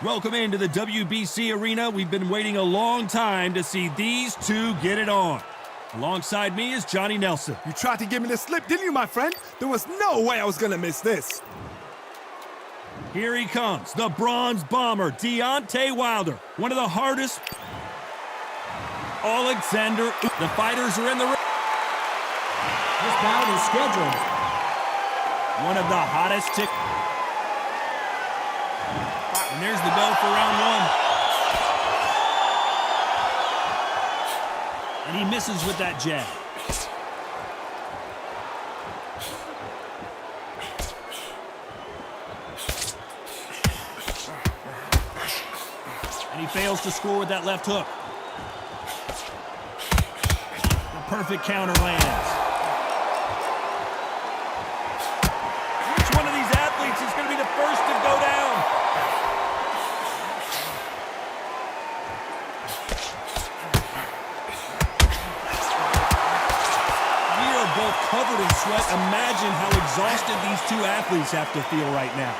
Welcome into the WBC arena. We've been waiting a long time to see these two get it on. Alongside me is Johnny Nelson. You tried to give me the slip, didn't you, my friend? There was no way I was gonna miss this. Here he comes, the bronze bomber, Deontay Wilder. One of the hardest. Oleksander Usyk. The fighters are in the ring. This bout is scheduled. One of the hottest tickets. And there's the bell for round one. And he misses with that jab. And he fails to score with that left hook. The perfect counter lands. Which one of these athletes is going to be the first to go down? We are both covered in sweat. Imagine how exhausted these two athletes have to feel right now.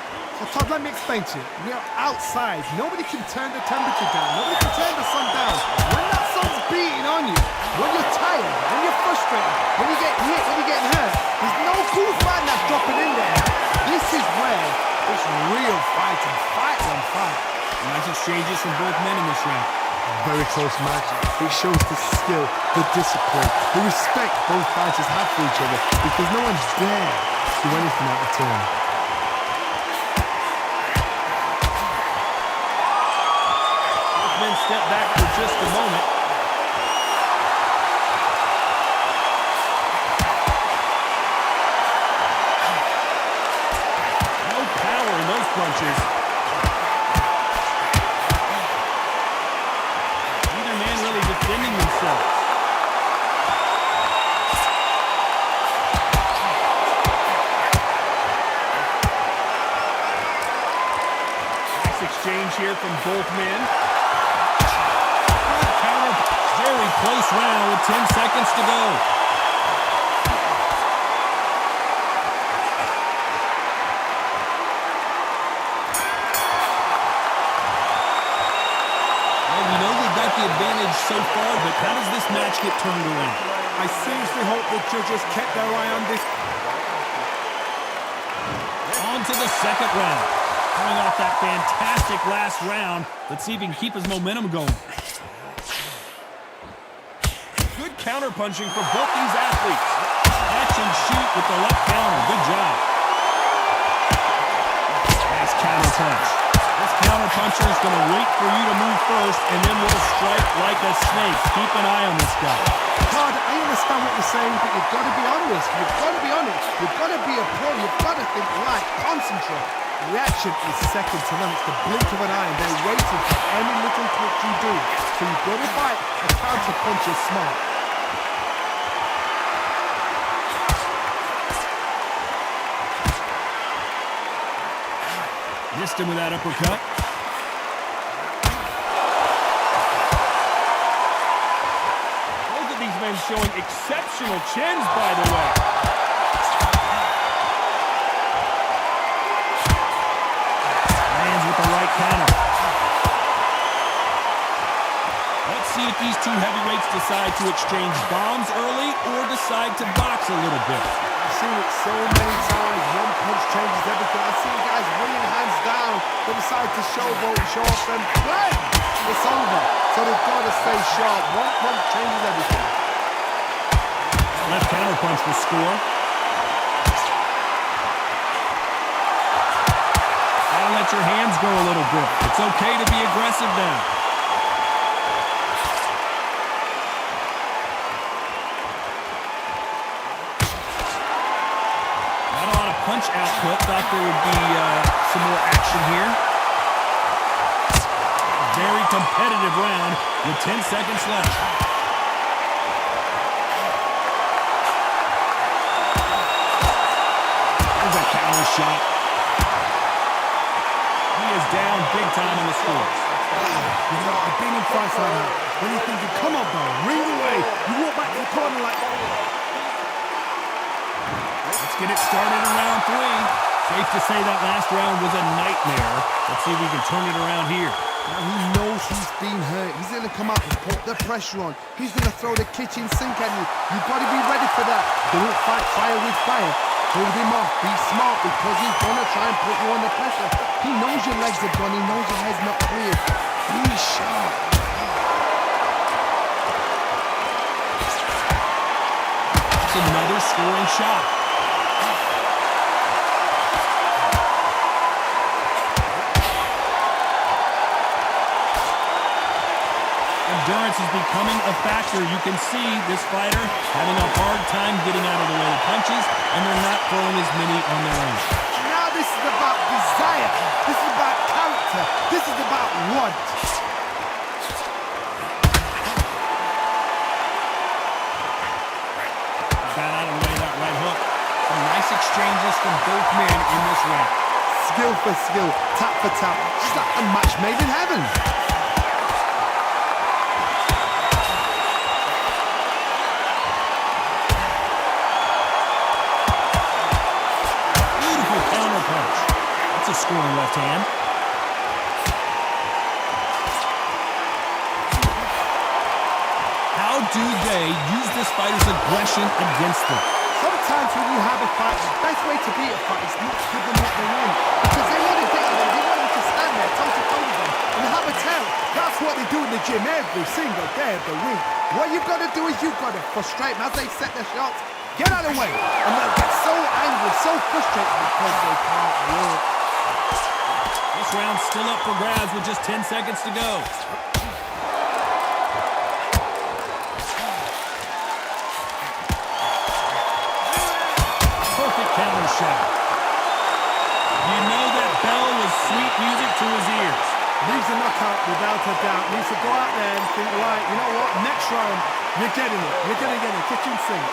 So Todd, let me explain to you. We are outside. Nobody can turn the temperature down. Nobody can turn the sun down. When that sun's beating on you, when you're tired, when you're frustrated, when you get hit, when you're getting hurt, there's no cool fight that's dropping in there. This is where it's real fighting. Fight on fight. Nice exchanges from both men in this round. Very close match. It shows the skill, the discipline, the respect both fighters have for each other because no one's dare do anything out of turn. Men step back for just a moment. No power in those punches. Neither man really defending themselves. Nice exchange here from both men. Very close round with 10 seconds to go. Well, we know they've got the advantage so far, but how does this match get turned around? I seriously hope the judges kept their eye on this. On to the second round. Coming off that fantastic last round, let's see if he can keep his momentum going. Good counter-punching for both these athletes. Catch and shoot with the left counter. Good job. Nice counter-punch. This counter-puncher is going to wait for you to move first, and then will strike like a snake. Keep an eye on this guy. Todd, I understand what you're saying, but you've got to be honest. You've got to be honest. You've got to be a pro. You've got to think right. Concentrate. Reaction is second to none. It's the blink of an eye, and they're waiting for any little touch you do. So you've got to fight. A counter-punch is smart. Missed him with that uppercut. Both of these men showing exceptional chins, by the way. Lands with the right counter. Let's see if these two heavyweights decide to exchange bombs early or decide to box a little bit. I've seen it so many times. One punch changes everything. I've seen guys winning hands down. They decide to showboat and show off them. Bang! It's over. So they've got to stay sharp. One punch changes everything. Left counter punch will score. Gotta let your hands go a little bit. It's okay to be aggressive now. Punch output. Thought there would be some more action here. Very competitive round with 10 seconds left. There's a counter shot. He is down big time in the scores. You know, I've been in fights like that. When you're thinking, come on, bro, ring away. You walk back to the corner like... Let's get it started in round 3. Safe to say that last round was a nightmare. Let's see if we can turn it around here. Now he knows he's been hurt. He's going to come out and put the pressure on. He's going to throw the kitchen sink at you. You've got to be ready for that. Don't fight fire with fire. Hold him off. Be smart because he's going to try and put you under pressure. He knows your legs are gone. He knows your head's not clear. Be sharp. It's another scoring shot. Endurance is becoming a factor. You can see this fighter having a hard time getting out of the way of punches, and they're not throwing as many on their own. Now this is about desire. This is about character. This is about want. Got out of the way of that right hook. Some nice exchanges from both men in this round. Skill for skill, tap for tap. Just like a match made in heaven. A scoring left hand. How do they use this fighter's aggression against them? Sometimes when you have a fight, the best way to beat a fight is not to give them what they want. Because they want to get you there, they want you to stand there, toe to toe with them, and have a tell. That's what they do in the gym every single day of the week. What you've got to do is you've got to frustrate them as they set their shots. Get out of the way. And they'll get so angry, so frustrated because they can't work. This round's still up for grabs with just 10 seconds to go. Perfect counter shot. You know that bell was sweet music to his ears. Leaves a knockout without a doubt. Needs to go out there and think, right, you know what? Next round, you're getting it. You're going to get it. Kitchen sink.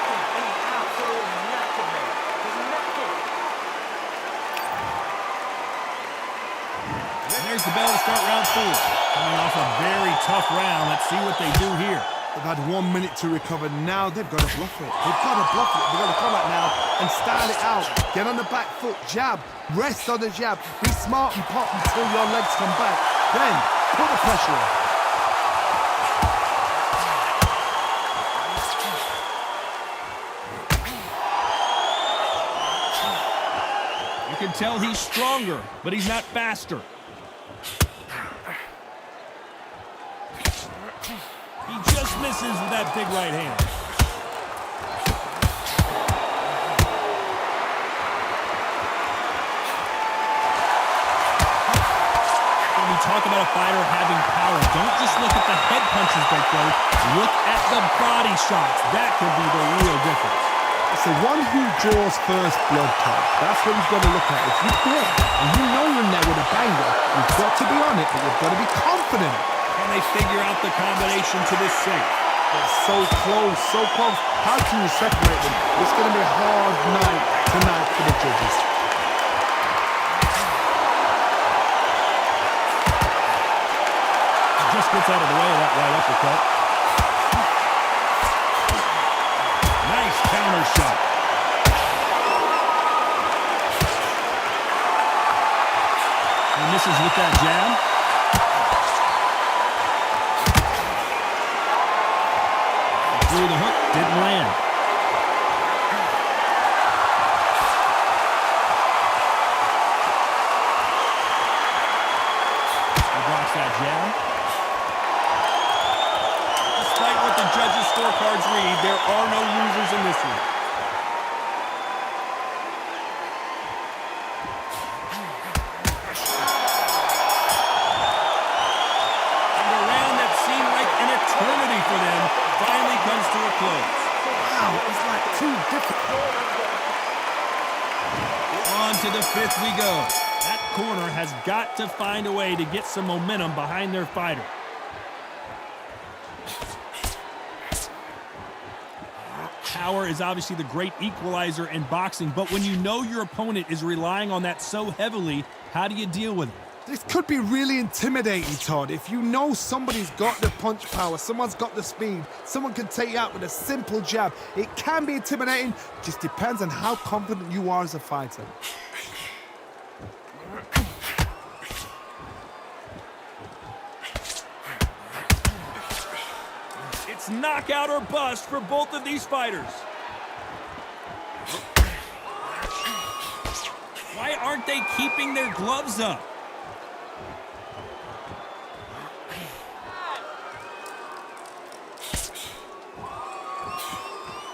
There's the bell to start round 4. Coming off a very tough round. Let's see what they do here. They've had 1 minute to recover. Now they've got to bluff it. They've got to bluff it. They've got to come out now and style it out. Get on the back foot, jab, rest on the jab. Be smart and pop until your legs come back. Then put the pressure on. You can tell he's stronger, but he's not faster. He just misses with that big right hand. When we talk about a fighter having power, don't just look at the head punches they throw. Look at the body shots. That can be the real difference. It's the one who draws first blood, Todd. That's what you've got to look at. If you hit and you know you're in there with a banger, you've got to be on it, but you've got to be confident. Can they figure out the combination to this sink? They're so close, so close. How can you separate them? It's going to be a hard night tonight for the judges. Just gets out of the way of that right uppercut. Nice counter shot. He misses with that jab. Through the hook, didn't land. He blocks that jab. Despite what the judges' scorecards read, there are no losers in this one. And a round that seemed like an eternity for them finally comes to a close. Wow, it's like too difficult. On to the 5th we go. That corner has got to find a way to get some momentum behind their fighter. Power is obviously the great equalizer in boxing, but when you know your opponent is relying on that so heavily, how do you deal with it? This could be really intimidating, Todd. If you know somebody's got the punch power, someone's got the speed, someone can take you out with a simple jab, it can be intimidating. Just depends on how confident you are as a fighter. It's knockout or bust for both of these fighters. Why aren't they keeping their gloves up?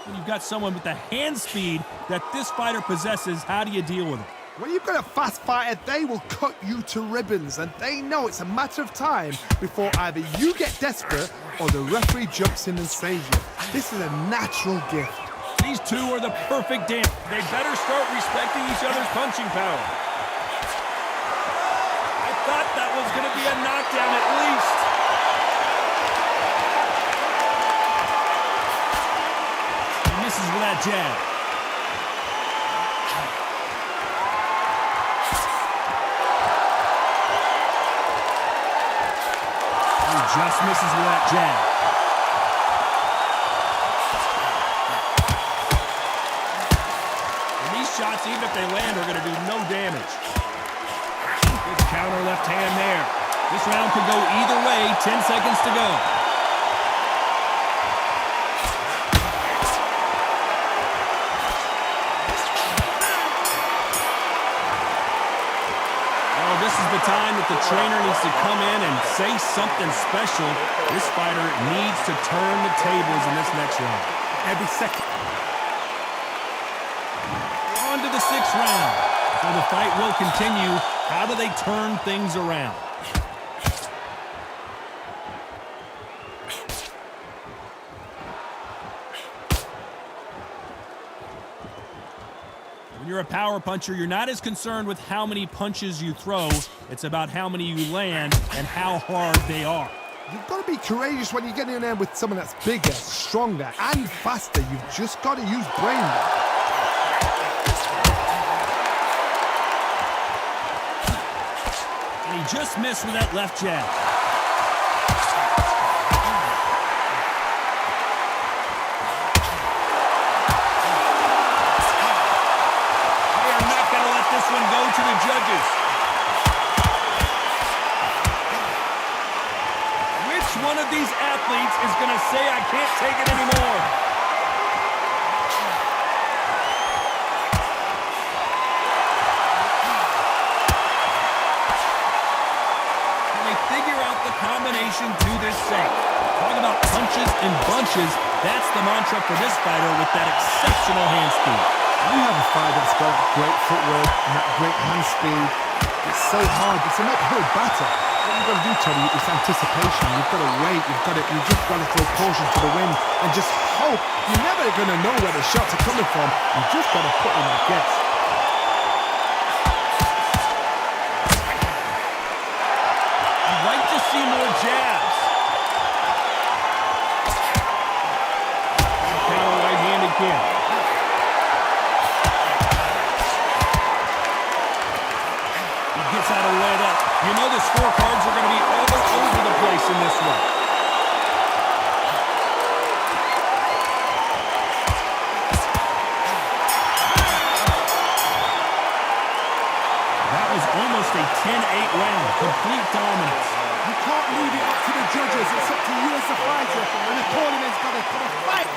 When you've got someone with the hand speed that this fighter possesses, how do you deal with it? When you've got a fast fighter, they will cut you to ribbons, and they know it's a matter of time before either you get desperate or the referee jumps in and saves you. This is a natural gift. These two are the perfect dance. They better start respecting each other's punching power. I thought that was going to be a knockdown at least. He misses with that jab. Just misses with that jab. And these shots, even if they land, are going to do no damage. Good counter left hand there. This round could go either way. 10 seconds to go. This is the time that the trainer needs to come in and say something special. This fighter needs to turn the tables in this next round. Every second. On to the 6th round. So the fight will continue. How do they turn things around? When you're a power puncher, you're not as concerned with how many punches you throw. It's about how many you land and how hard they are. You've got to be courageous when you get in there with someone that's bigger, stronger, and faster. You've just got to use brain. And he just missed with that left jab. This one go to the judges. Which one of these athletes is going to say, I can't take it anymore? Can they figure out the combination to this thing? Talking about punches and bunches, that's the mantra for this fighter with that exceptional hand speed. You have a fighter that's got great footwork and that great hand speed. It's so hard. It's an uphill battle. What you've got to do, Tony, is anticipation. You've got to wait. You've just got to throw caution to the wind and just hope. You're never going to know where the shots are coming from. You've just got to put in that guess. I'd like to see more jabs. Counter right hand again. Gets out of the way of that. You know the scorecards are going to be all over the place in this one. That was almost a 10-8 round. Complete dominance. You can't leave it up to the judges. It's up to you as the fighter, and the tournament's got to fight.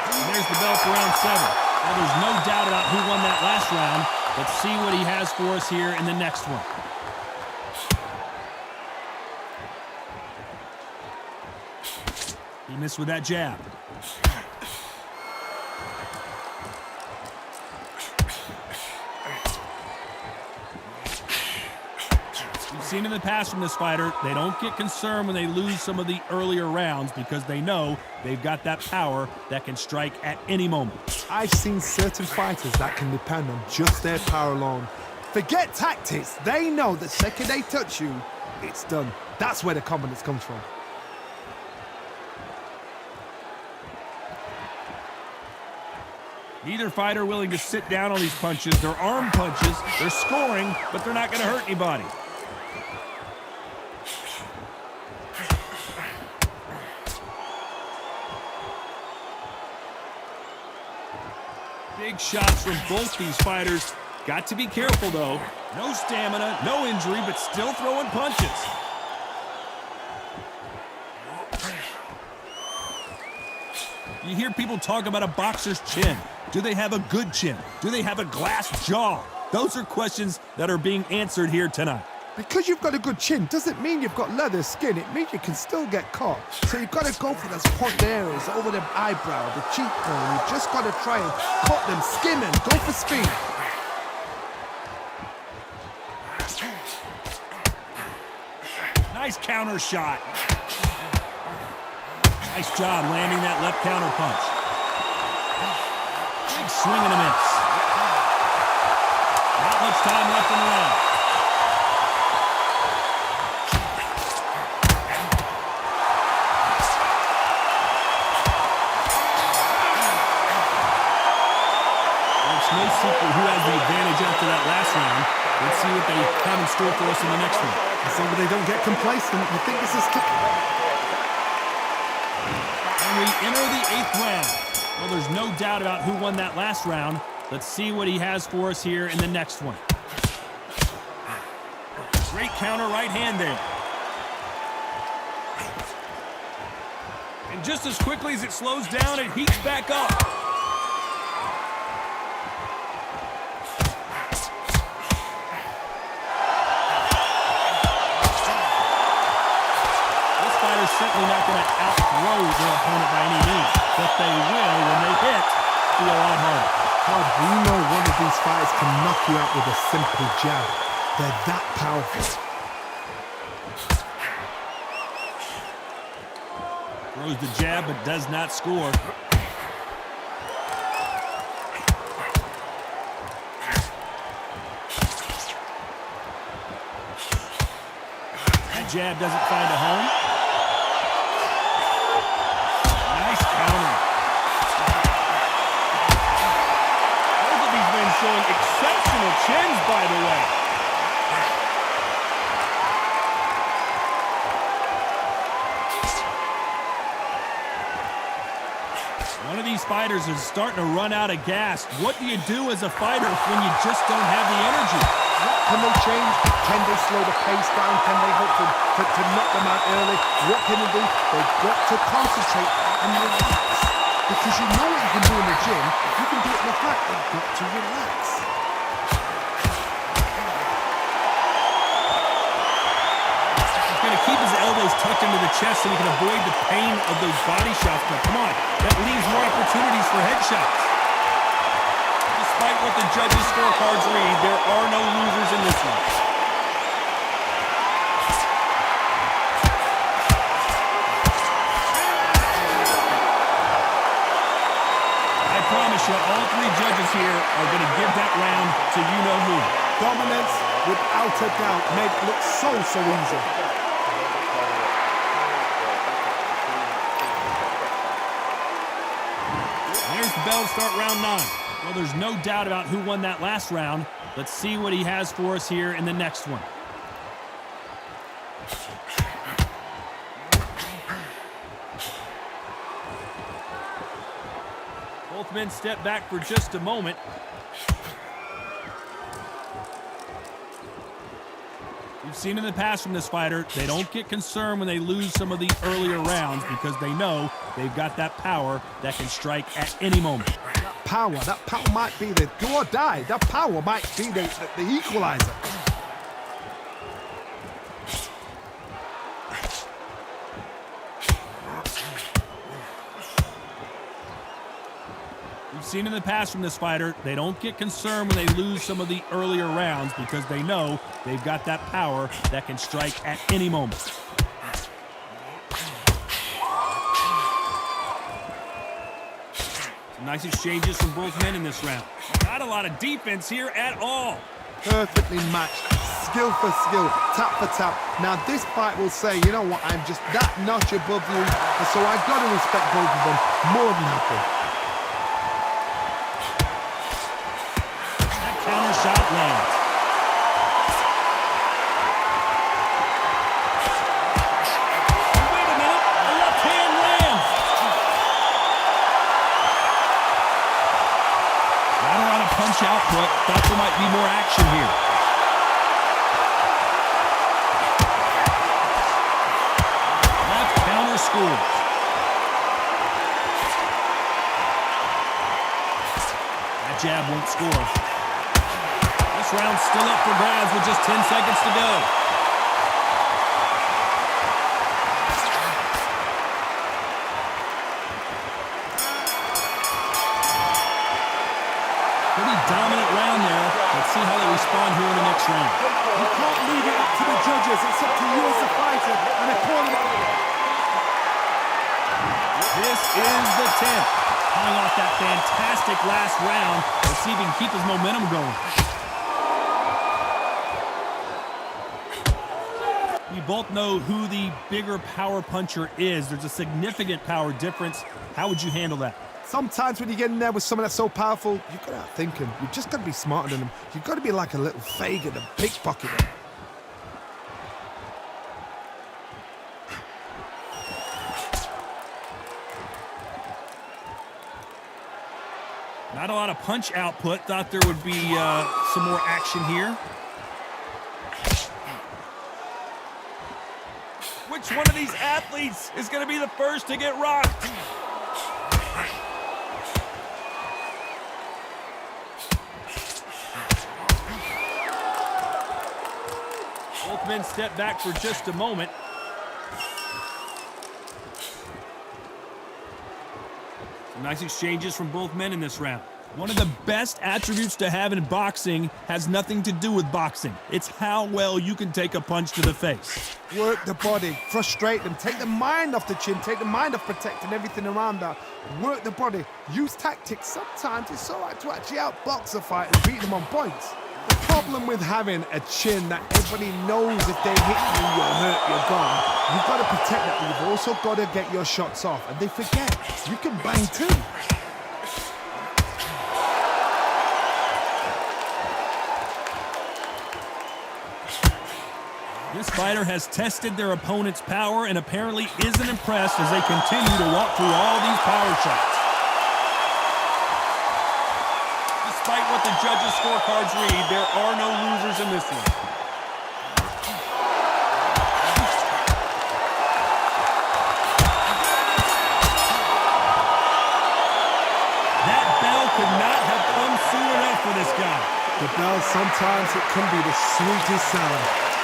And there's the bell for round 7. Well, there's no doubt about who won that last round. Let's see what he has for us here in the next one. He missed with that jab. We've seen in the past from this fighter, they don't get concerned when they lose some of the earlier rounds because they know they've got that power that can strike at any moment. I've seen certain fighters that can depend on just their power alone. Forget tactics. They know the second they touch you, it's done. That's where the confidence comes from. Neither fighter willing to sit down on these punches. They're arm punches. They're scoring, but they're not going to hurt anybody. Big shots from both these fighters. Got to be careful, though. No stamina, no injury, but still throwing punches. You hear people talk about a boxer's chin. Do they have a good chin? Do they have a glass jaw? Those are questions that are being answered here tonight. Because you've got a good chin doesn't mean you've got leather skin. It means you can still get caught. So you've got to go for those point areas over the eyebrow, the cheekbone. You've just got to try and cut them, skim them, go for speed. Nice counter shot. Nice job landing that left counter punch. Big swing and a miss. Not much time left in the round. It's no secret who has the advantage after that last round. Let's see what they have in store for us in the next one. So they don't get complacent. You think this is... And we enter the 8th round. Well, there's no doubt about who won that last round. Let's see what he has for us here in the next one. Great counter right hand there. And just as quickly as it slows down, it heats back up. Certainly not going to outthrow their opponent by any means, but they will, when they hit, be a lot harder. Todd, we know one of these fighters can knock you out with a simple jab. They're that powerful. Throws the jab, but does not score. That jab doesn't find a home. Showing exceptional chins, by the way. One of these fighters is starting to run out of gas. What do you do as a fighter when you just don't have the energy? Can they change? Can they slow the pace down? Can they hope to knock them out early? What can they do? They've got to concentrate and relax. Because you know what you can do in the gym, you can do it in the fight. You've got to relax. He's going to keep his elbows tucked into the chest so he can avoid the pain of those body shots. But come on, that leaves more opportunities for headshots. Despite what the judges' scorecards read, there are no losers in this one. All 3 judges here are going to give that round to you-know-who. Dominance, without a doubt, made it look so easy. There's the bell to start round 9. Well, there's no doubt about who won that last round. Let's see what he has for us here in the next one. Both men step back for just a moment. We've seen in the past from this fighter, they don't get concerned when they lose some of the earlier rounds because they know they've got that power that can strike at any moment. That power might be the do or die. That power might be the equalizer. We've seen in the past from this fighter, they don't get concerned when they lose some of the earlier rounds because they know they've got that power that can strike at any moment. Some nice exchanges from both men in this round. Not a lot of defense here at all. Perfectly matched, skill for skill, tap for tap. Now this fight will say, you know what, I'm just that notch above you, and so I've got to respect both of them more than happy. Counter shot lands. Wait a minute, a left hand lands. Not a lot of punch output. Thought there might be more action here. Left counter scores. jab won't score. This round's still up for grabs with just 10 seconds to go. Pretty dominant round there. Let's see how they respond here in the next round. You can't leave it up to the judges. It's up to you as a fighter and a corner. This is the 10th. Coming off that fantastic last round. Let's see if he can keep his momentum going. We both know who the bigger power puncher is. There's a significant power difference. How would you handle that? Sometimes when you get in there with someone that's so powerful, you've got to outthink him. You've just got to be smarter than him. You've got to be like a little Fagin and pickpocket him. Not a lot of punch output. Thought there would be some more action here. Which one of these athletes is going to be the first to get rocked? Both men step back for just a moment. Some nice exchanges from both men in this round. One of the best attributes to have in boxing has nothing to do with boxing. It's how well you can take a punch to the face. Work the body, frustrate them, take the mind off the chin, take the mind off protecting everything around that. Work the body, use tactics. Sometimes it's all right to actually outbox a fight and beat them on points. The problem with having a chin that everybody knows if they hit you, you're hurt, you're gone. You've got to protect that, but you've also got to get your shots off. And they forget, you can bang too. This fighter has tested their opponent's power and apparently isn't impressed as they continue to walk through all these power shots. Despite what the judges' scorecards read, there are no losers in this one. That bell could not have come soon enough for this guy. The bell, sometimes it can be the sweetest sound.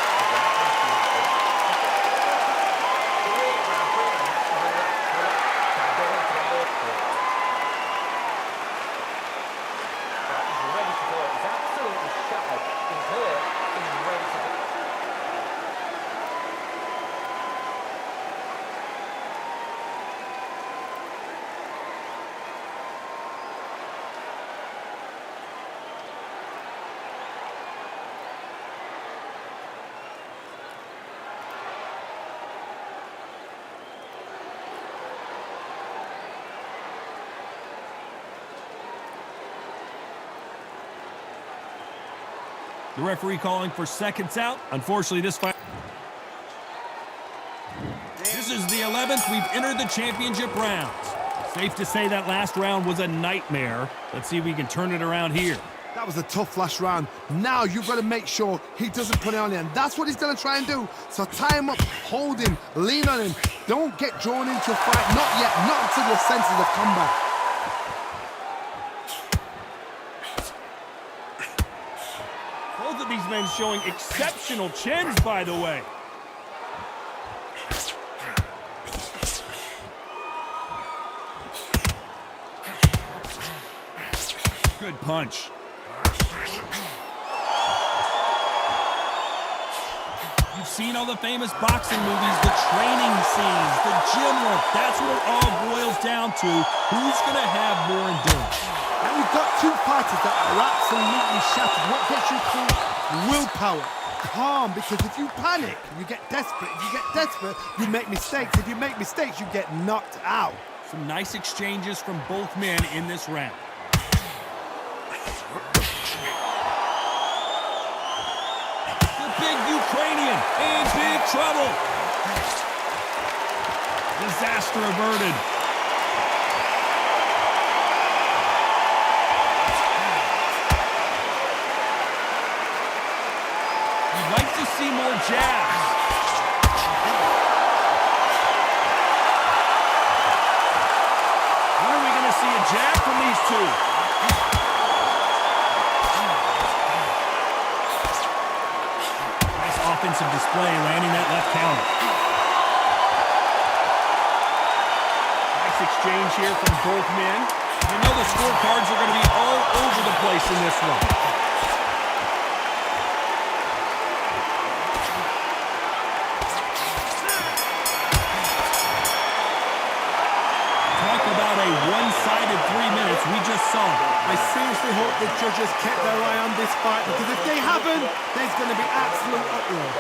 The referee calling for seconds out. Unfortunately, this fight... This is the 11th. We've entered the championship rounds. Safe to say that last round was a nightmare. Let's see if we can turn it around here. That was a tough last round. Now you've got to make sure he doesn't put it on you, and that's what he's going to try and do. So tie him up, hold him, lean on him. Don't get drawn into a fight. Not yet. Not until your senses have come back. Both of these men showing exceptional chins, by the way. Good punch. You've seen all the famous boxing movies, the training scenes, the gym work. That's what it all boils down to. Who's going to have more endurance? And you've got two fighters that are absolutely shattered. What gets you through? Willpower. Calm, because if you panic, you get desperate. If you get desperate, you make mistakes. If you make mistakes, you get knocked out. Some nice exchanges from both men in this round. The big Ukrainian in big trouble. Disaster averted. You'd like to see more jabs. When are we going to see a jab from these two? display, landing that left counter. Nice exchange here from both men. You know the scorecards are going to be all over the place in this one. Talk about a one-sided 3 minutes we just saw. I seriously hope the judges kept their eye on this fight, because if they haven't, there's going to be absolute uproar.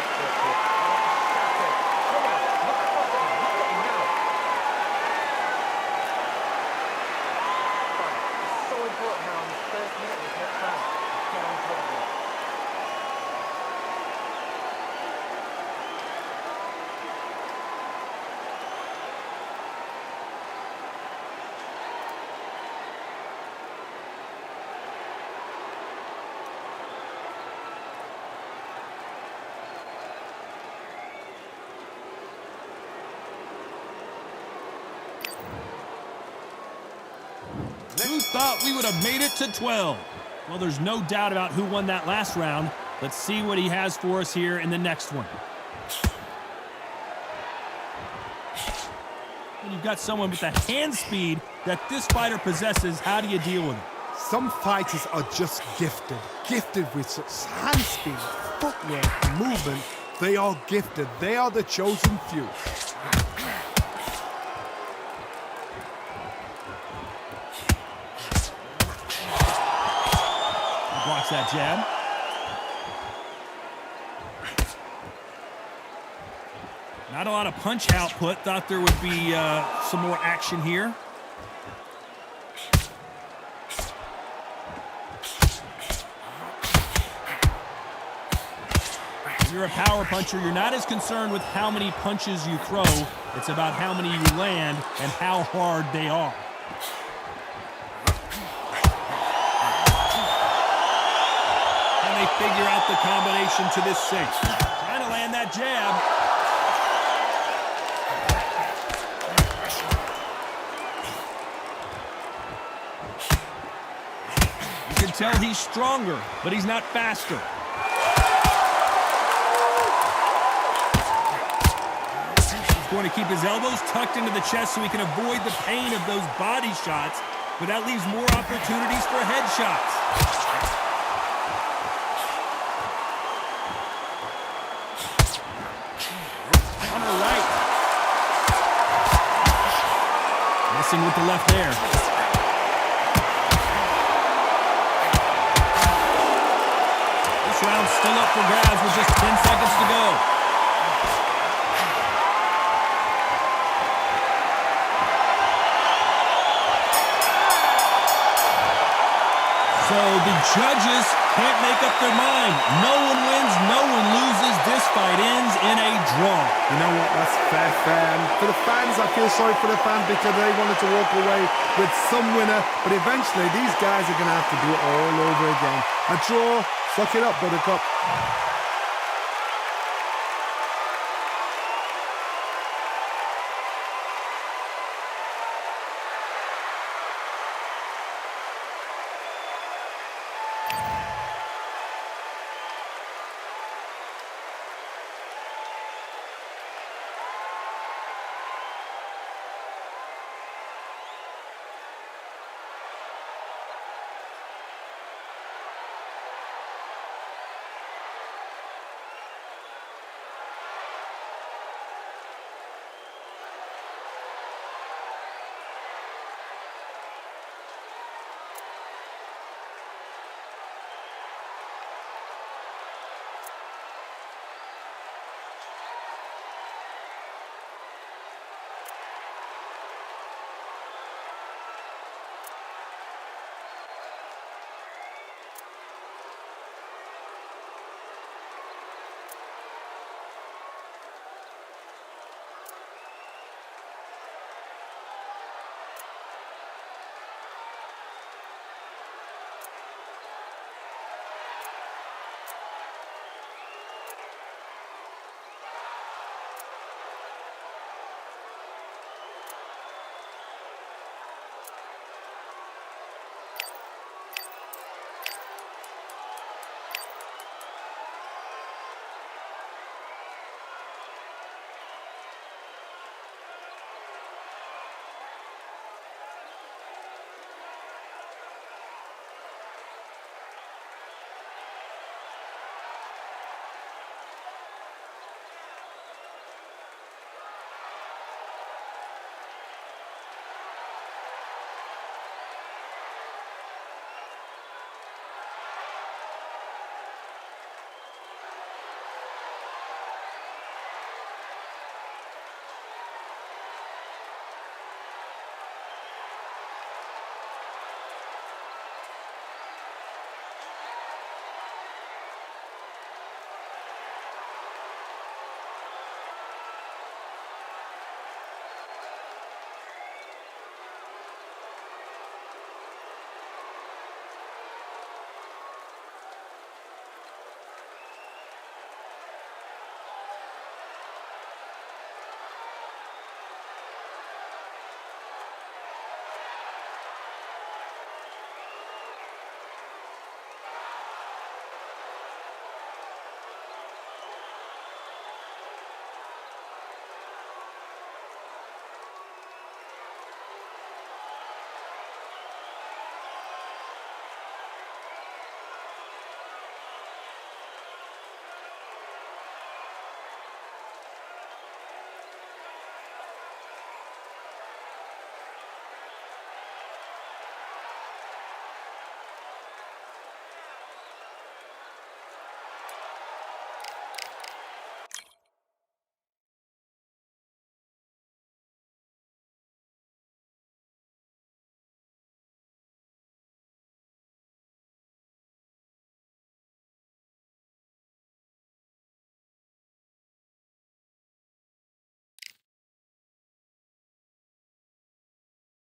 Who thought we would have made it to 12? Well, there's no doubt about who won that last round. Let's see what he has for us here in the next one. When you've got someone with the hand speed that this fighter possesses, how do you deal with it? Some fighters are just gifted with such hand speed, footwork, movement. They are gifted. They are the chosen few. Blocks that jab. Not a lot of punch output. Thought there would be some more action here. If you're a power puncher, you're not as concerned with how many punches you throw. It's about how many you land and how hard they are. They figure out the combination to this sink. Trying to land that jab. You can tell he's stronger, but he's not faster. He's going to keep his elbows tucked into the chest so he can avoid the pain of those body shots, but that leaves more opportunities for headshots. With the left there. This round's still up for grabs with just 10 seconds to go. So the judges can't make up their mind. No one wins, no one loses. This fight ends in a draw. You know what? That's fair. For the fans, I feel sorry for the fans because they wanted to walk away with some winner, but eventually these guys are going to have to do it all over again. A draw, suck it up, Buttercup.